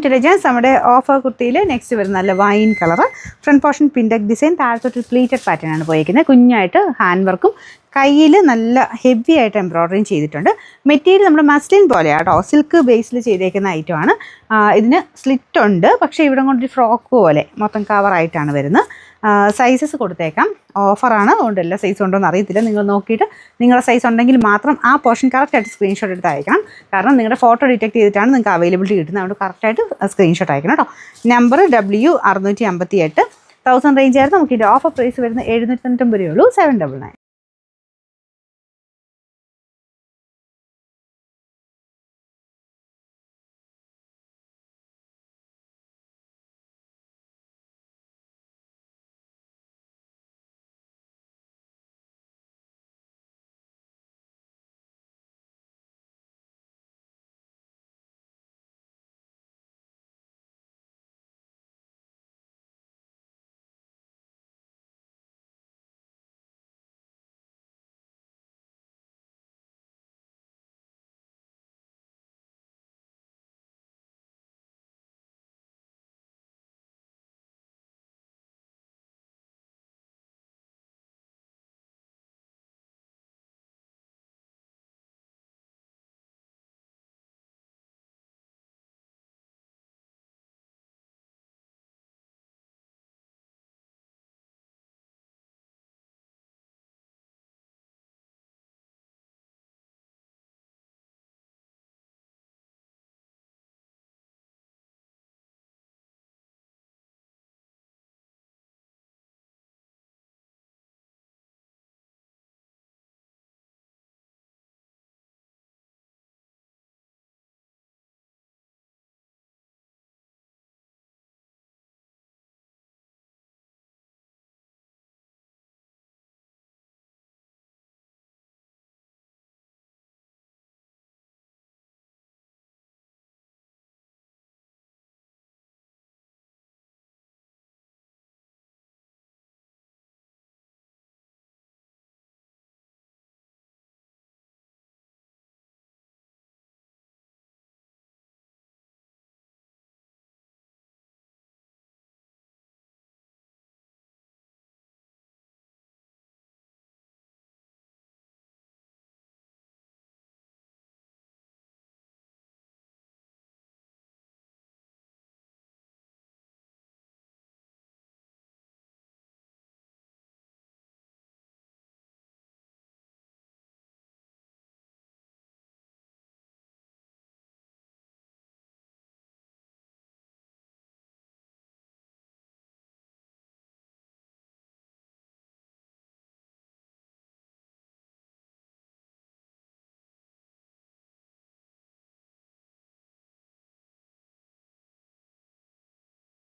To legends. നമ്മുടെ offer കുർത്തിയിൽ next വരുന്ന നല്ല wine colour, front portion pintuck design, താഴത്തോട്ട് പ്ലീറ്റഡ് പാറ്റേൺ ആണ് പോയിരിക്കുന്നത്. കുഞ്ഞായിട്ട് ഹാൻഡ് വർക്കും കയ്യിൽ നല്ല ഹെവി ആയിട്ട് എംബ്രോയ്ഡറിങ് ചെയ്തിട്ടുണ്ട്. മെറ്റീരിയൽ നമ്മുടെ മസ്ലിൻ പോലെയാണ് കേട്ടോ, സിൽക്ക് ബേസിൽ ചെയ്തേക്കുന്ന ഐറ്റമാണ്. ഇതിന് സ്ലിറ്റ് ഉണ്ട്, പക്ഷേ ഇവിടെ കൊണ്ടൊരു ഫ്രോക്ക് പോലെ മൊത്തം കവറായിട്ടാണ് വരുന്നത്. സൈസസ് കൊടുത്തേക്കാം, ഓഫറാണ്, അതുകൊണ്ട് എല്ലാ സൈസ് ഉണ്ടോ എന്ന് അറിയത്തില്ല. നിങ്ങൾ നോക്കിയിട്ട് നിങ്ങളുടെ സൈസ് ഉണ്ടെങ്കിൽ മാത്രം ആ പോർഷൻ കറക്റ്റായിട്ട് സ്ക്രീൻഷോട്ട് എടുത്ത് അയക്കണം. കാരണം നിങ്ങളുടെ ഫോട്ടോ ഡിറ്റക്ട് ചെയ്തിട്ടാണ് നിങ്ങൾക്ക് അവൈലബിലിറ്റി കിട്ടുന്നത്. അതുകൊണ്ട് കറക്റ്റായിട്ട് സ്ക്രീൻഷോട്ട് അയക്കണം കേട്ടോ. Number W658. 1000 റേഞ്ച് ആയിരുന്നു. നമുക്ക് ഇതിൻ്റെ ഓഫർ പ്രൈസ് വരുന്നത് 799 രൂപയേ ഉള്ളൂ. 799.